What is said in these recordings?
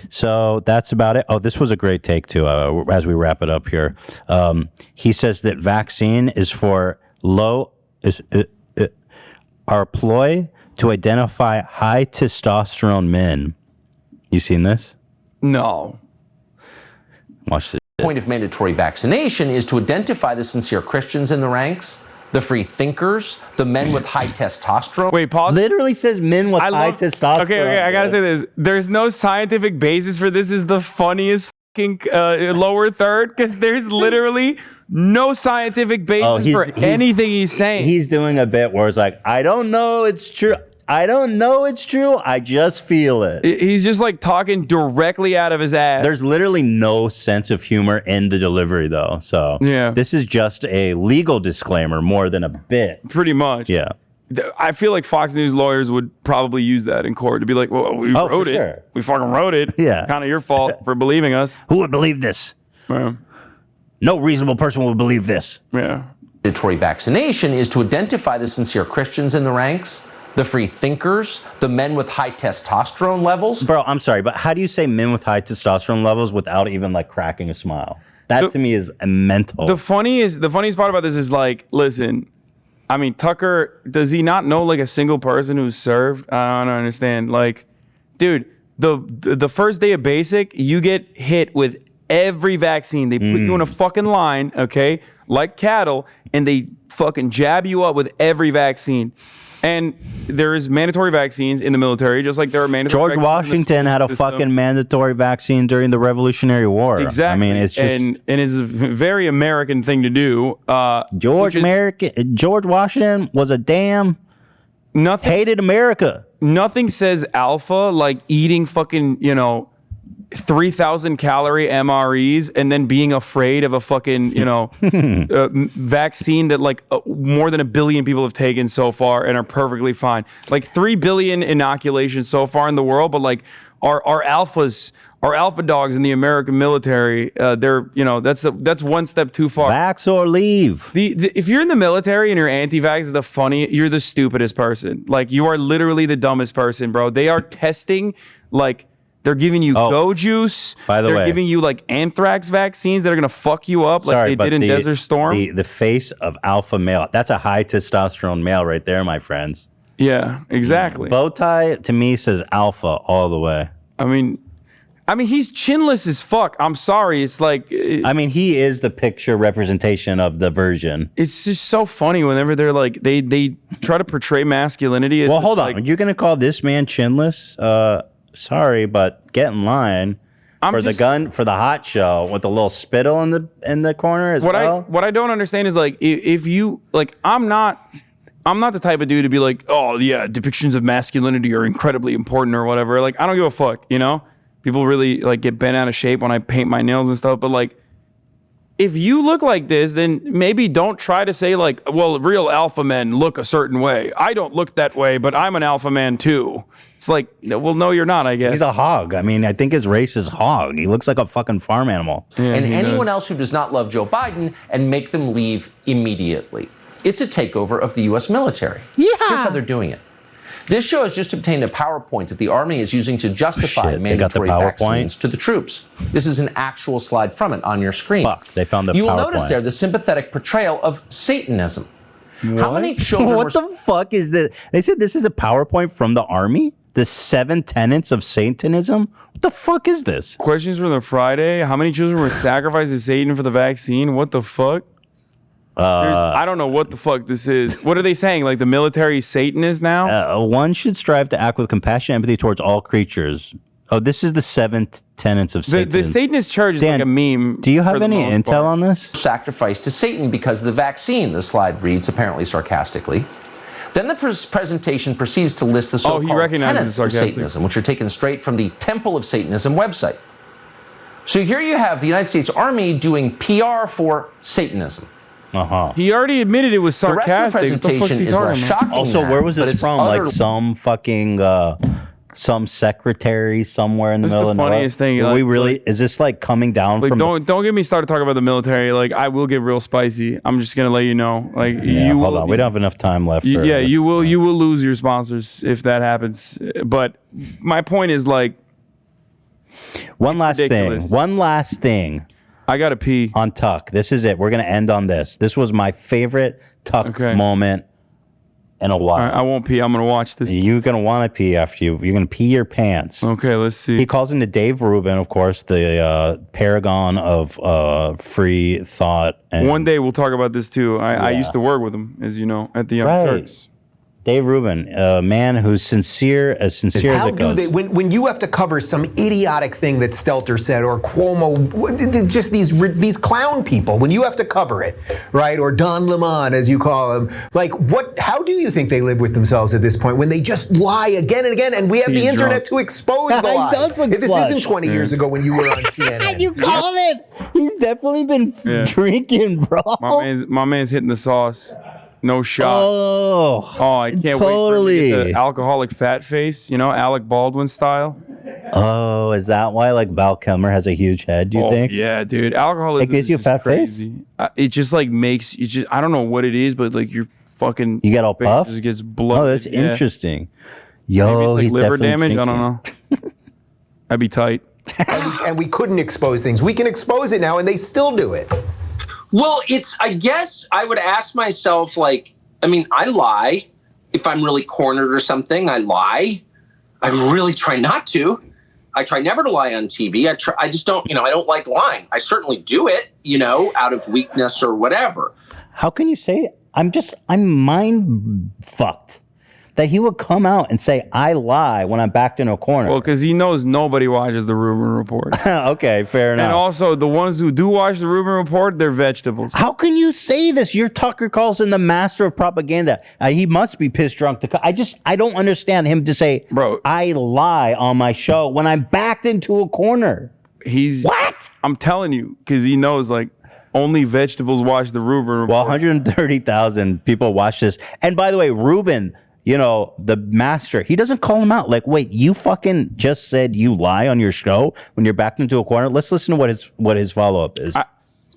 So that's about it. Oh, this was a great take too. As we wrap it up here, he says that vaccine is for our ploy to identify high testosterone men. You seen this? No. Watch this. The point of mandatory vaccination is to identify the sincere Christians in the ranks, the free thinkers, the men with high testosterone. Wait, pause. Literally says men with high testosterone. Okay, I gotta say this. There's no scientific basis for this. Is the funniest fucking lower third, because there's literally no scientific basis for anything he's saying. He's doing a bit where it's like, I don't know it's true. I don't know it's true. I just feel it. He's just like talking directly out of his ass. There's literally no sense of humor in the delivery, though. So yeah, this is just a legal disclaimer more than a bit. Pretty much. Yeah. I feel like Fox News lawyers would probably use that in court to be like, well, we wrote it. Sure. We fucking wrote it. Yeah. Kind of your fault for believing us. Who would believe this? Yeah. No reasonable person would believe this. Yeah. Mandatory vaccination is to identify the sincere Christians in the ranks, the free thinkers, the men with high testosterone levels. Bro, I'm sorry, but how do you say men with high testosterone levels without even like cracking a smile? That to me is mental. The funniest part about this is like, listen, I mean, Tucker, does he not know like a single person who's served? I don't understand. Like, dude, the first day of basic, you get hit with every vaccine. They put you in a fucking line, okay, like cattle, and they fucking jab you up with every vaccine. And there is mandatory vaccines in the military, just like there are mandatory George Washington had a fucking mandatory vaccine during the Revolutionary War. Exactly. I mean, it's just... And it's a very American thing to do. George Washington was a damn... hated America. Nothing says alpha like eating fucking, 3,000 calorie MREs and then being afraid of a fucking, vaccine that like more than 1 billion people have taken so far and are perfectly fine. Like 3 billion inoculations so far in the world, but like our alphas, our alpha dogs in the American military, they're, that's one step too far. Vax or leave. If you're in the military and you're anti-vax, you're the stupidest person. Like you are literally the dumbest person, bro. They are testing like... They're giving you go juice. By the way, they're giving you like anthrax vaccines that are gonna fuck you up, like they did in Desert Storm. The face of alpha male. That's a high testosterone male right there, my friends. Yeah, exactly. Bow tie to me says alpha all the way. I mean, he's chinless as fuck. I'm sorry. It's like, he is the picture representation of the version. It's just so funny whenever they're like they try to portray masculinity. Well, hold on. You're gonna call this man chinless? Sorry, but get in line for the hot show with the little spittle in the corner as well. What I don't understand is like if you like I'm not the type of dude to be like, oh yeah, depictions of masculinity are incredibly important or whatever. Like I don't give a fuck, People really like get bent out of shape when I paint my nails and stuff, but like if you look like this, then maybe don't try to say like, well, real alpha men look a certain way. I don't look that way, but I'm an alpha man too. It's like, well, no, you're not, I guess. He's a hog. I mean, I think his race is hog. He looks like a fucking farm animal. Yeah, and anyone else who does not love Joe Biden and make them leave immediately. It's a takeover of the U.S. military. Yeah. Here's how they're doing it. This show has just obtained a PowerPoint that the Army is using to justify mandatory vaccines to the troops. This is an actual slide from it on your screen. Fuck, they found the PowerPoint. You will notice there the sympathetic portrayal of Satanism. What? How many children What the fuck is this? They said this is a PowerPoint from the Army? The 7 tenets of Satanism? What the fuck is this? Questions from the Friday. How many children were sacrificed to Satan for the vaccine? What the fuck? I don't know what the fuck this is. What are they saying? Like the military Satanist now? One should strive to act with compassion and empathy towards all creatures. Oh, this is the 7 tenets of Satanism. The Satanist church is like a meme. Do you have any intel on this? Sacrifice to Satan because of the vaccine, the slide reads, apparently sarcastically. Then the presentation proceeds to list the so-called tenets of Satanism, which are taken straight from the Temple of Satanism website. So here you have the United States Army doing PR for Satanism. He already admitted it was sarcastic. The rest of the presentation is less shocking. Also, where was this from? Like some fucking some secretary somewhere in the middle of nowhere. The funniest thing. We really is this like coming down from? Don't get me started talking about the military. Like I will get real spicy. I'm just gonna let you know. Like hold on, we don't have enough time left. You will lose your sponsors if that happens. But my point is like. One last thing. I gotta pee. On Tuck. This is it. We're gonna end on this. This was my favorite Tuck moment in a while. Right, I won't pee. I'm gonna watch this. You're gonna want to pee after you're gonna pee your pants. Okay, let's see. He calls into Dave Rubin, of course, the paragon of free thought. And one day we'll talk about this too. I used to work with him, as you know, at the Young Turks. Dave Rubin, a man who's sincere as it goes. When you have to cover some idiotic thing that Stelter said or Cuomo, just these clown people, when you have to cover it, right? Or Don Lemon, as you call him, like how do you think they live with themselves at this point when they just lie again and again? And we have the internet to expose the lies. This isn't 20 years ago when you were on CNN. You called it. He's definitely been drinking, bro. My man's hitting the sauce. No shot. Oh, I can't wait for him to get the alcoholic fat face, Alec Baldwin style. Oh, is that why Val Kilmer has a huge head, do you think? Yeah, dude. Alcoholism it gives you a fat crazy. Face? It just makes you just, I don't know what it is, but you're fucking. You get all puffed? It gets blood. Oh, that's interesting. Yo, maybe it's he's liver damage. Thinking. I don't know. That'd be tight. and we couldn't expose things. We can expose it now, and they still do it. Well, I guess I would ask myself, I lie. If I'm really cornered or something, I lie. I really try not to. I try never to lie on TV. I just don't, I don't like lying. I certainly do it, out of weakness or whatever. How can you say it? I'm mind fucked that he would come out and say, I lie when I'm backed in a corner. Well, because he knows nobody watches the Rubin Report. Okay, fair enough. And also, the ones who do watch the Rubin Report, they're vegetables. How can you say this? You're Tucker Carlson, the master of propaganda. He must be pissed drunk. I don't understand him to say, bro, I lie on my show when I'm backed into a corner. What? I'm telling you, because he knows, only vegetables watch the Rubin Report. Well, 130,000 people watch this. And by the way, Rubin, the master, he doesn't call him out. Wait, you fucking just said you lie on your show when you're backed into a corner? Let's listen to what his follow-up is.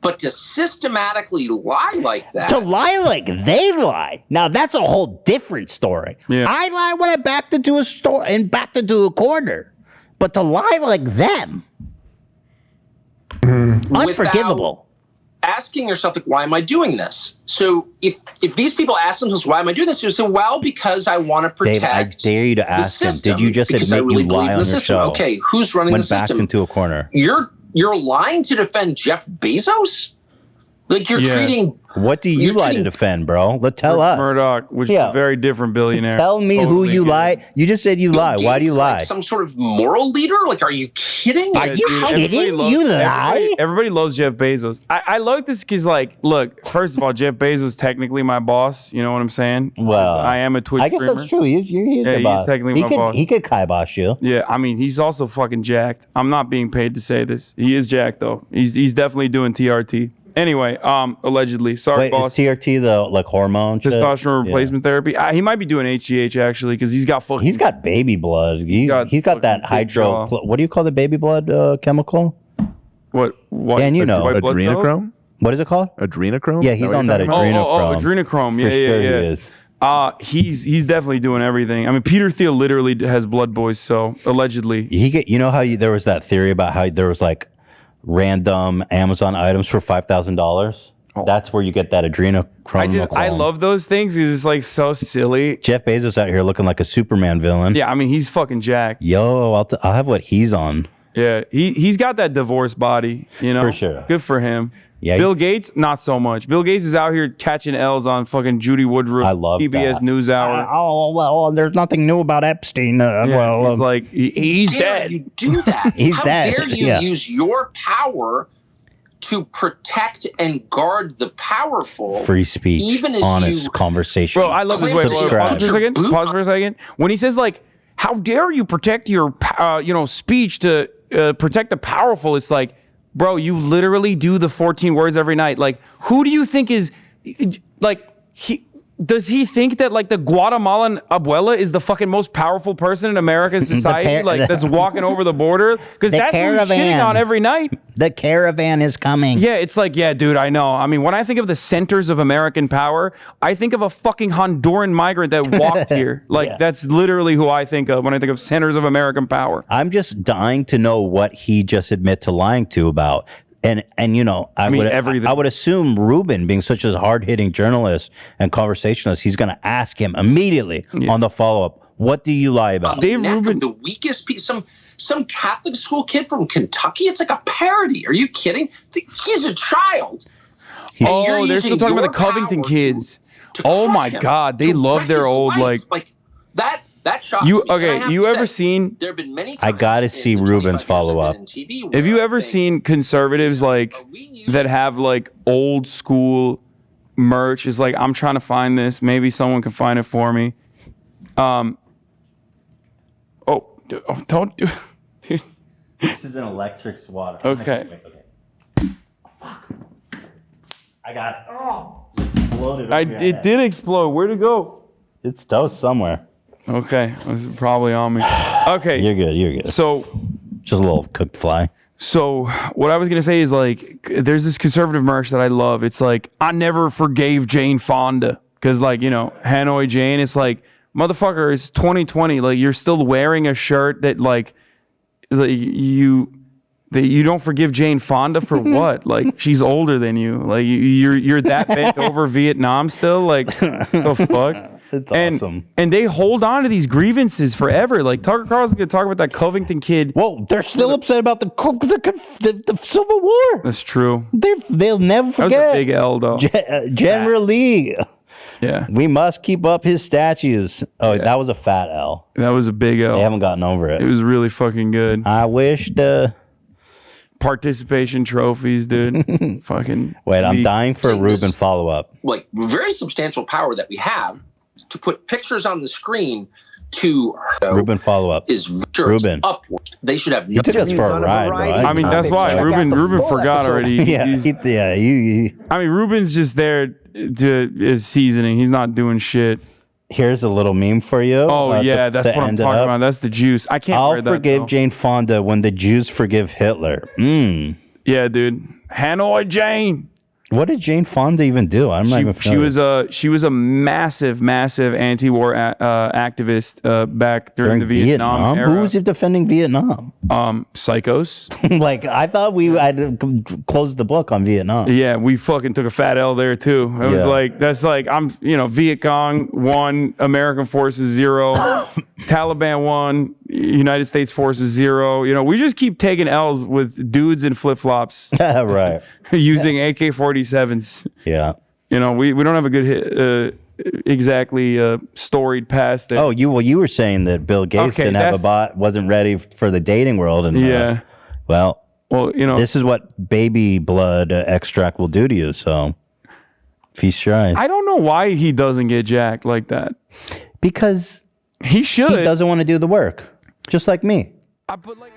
But to systematically lie like that. To lie like they lie. Now, that's a whole different story. Yeah. I lie when I backed into a store and backed into a corner. But to lie like them, unforgivable. Asking yourself, why am I doing this? So if these people ask themselves, why am I doing this? You say, well, because I want to protect Dave, I dare you to ask him. Did you just admit you lie on your show? Okay, who's running the system? When backed into a corner. You're lying to defend Jeff Bezos? You're treating... What do you lie to defend, bro? Tell us. Murdoch, which is a very different billionaire. Tell me who you lie. You just said you lie. Why do you lie? Some sort of moral leader? Are you kidding? Are you kidding? You lie? Everybody loves Jeff Bezos. I like this because, look, first of all, Jeff Bezos is technically my boss. You know what I'm saying? Well, I am a Twitch streamer. I guess that's true. He's the boss. He's technically my boss. He could kibosh you. Yeah, he's also fucking jacked. I'm not being paid to say this. He is jacked, though. He's definitely doing TRT. Anyway, allegedly. Sorry, boss. Is TRT the hormone? Testosterone replacement therapy. He might be doing HGH actually because he's got fucking. He's got baby blood. He's got that hydro. What do you call the baby blood chemical? What? And adrenochrome. What is it called? Adrenochrome. Yeah, he's on that adrenochrome. Adrenochrome. Yeah, he is. He's definitely doing everything. Peter Thiel literally has blood boys. So allegedly, there was that theory about how there was random Amazon items for $5,000. That's where you get that adrenochrome. I love those things because it's so silly. Jeff Bezos out here looking like a Superman villain. Yeah, he's fucking jacked. Yo, I'll have what he's on. Yeah, he's got that divorce body, For sure. Good for him. Yeah, Bill Gates, not so much. Bill Gates is out here catching L's on fucking Judy Woodruff. I love PBS that. NewsHour. There's nothing new about Epstein. He's How dead. dare you do that? He's How dead. dare you use your power to protect and guard the powerful? Free speech, even as honest conversation. Bro, I love this. Wait, pause for a second. When he says how dare you protect your speech to protect the powerful? It's bro, you literally do the 14 words every night. Who do you think is does he think that like the Guatemalan abuela is the fucking most powerful person in American society? Like that's walking over the border? Because that's what he's shitting on every night. The caravan is coming. Yeah, it's like, yeah, dude, I know. I mean, when I think of the centers of American power, I think of a fucking Honduran migrant that walked here. Like that's literally who I think of when I think of centers of American power. I'm just dying to know what he just admit to lying to about. And you know, I would assume Rubin, being such a hard-hitting journalist and conversationalist, he's going to ask him immediately on the follow-up, what do you lie about? Dave Rubin, the weakest piece, some Catholic school kid from Kentucky. It's like a parody. Are you kidding? He's a child. They're still talking about the Covington kids. Oh my God, they love their old like that. That shocks you. Me. Okay, you ever seen? There have been many times I gotta see Rubin's follow up. Have you ever seen conservatives like that have like old school merch? Is like, I'm trying to find this. Maybe someone can find it for me. Don't do. Dude. This is an electric swatter. Okay. Fuck. I got it. Oh, it exploded. It did explode. Where'd it go? It's toast somewhere. Okay, this is probably on me. Okay, you're good. You're good. So, just a little cooked fly. So, what I was gonna say is like, there's this conservative merch that I love. It's like, I never forgave Jane Fonda because, like, you know, Hanoi Jane. It's like, motherfucker, it's 2020. Like, you're still wearing a shirt that like you don't forgive Jane Fonda for what? Like, she's older than you. Like, you're that bent over Vietnam still. Like, the fuck. It's awesome. And they hold on to these grievances forever. Like Tucker Carlson's gonna talk about that Covington kid. Whoa, they're still upset about the Civil War. That's true. They'll never forget. That was a big L though. General Lee. Yeah. We must keep up his statues. Oh, yeah. That was a fat L. That was a big L. They haven't gotten over it. It was really fucking good. I wish the participation trophies, dude. Fucking. Wait, I'm dying for a Rubin follow up. Like very substantial power that we have to put pictures on the screen to Rubin follow up is Rubin upward. They should have. You took us for a ride, bro. I mean, that's why Rubin forgot already. I mean, Rubin's just there as seasoning. He's not doing shit. Here's a little meme for you. Oh yeah, that's what I'm talking about. That's the juice. I can't. I'll forgive Jane Fonda when the Jews forgive Hitler. Yeah, dude. Hanoi Jane. What did Jane Fonda even do? I'm not even familiar. She was a massive anti-war activist back during the Vietnam era. Who was defending Vietnam? Psychos. Like, I thought I'd closed the book on Vietnam. Yeah, we fucking took a fat L there too. It was like, that's like, Viet Cong 1, American forces 0, Taliban 1, United States forces 0. We just keep taking L's with dudes in flip-flops. Right. Using AK-47s. Yeah. We don't have a good storied past. Oh, you were saying that Bill Gates didn't have a bot, wasn't ready for the dating world, and well, this is what baby blood extract will do to you. So, feast your eyes. I don't know why he doesn't get jacked like that. Because he should. He doesn't want to do the work, just like me. But like.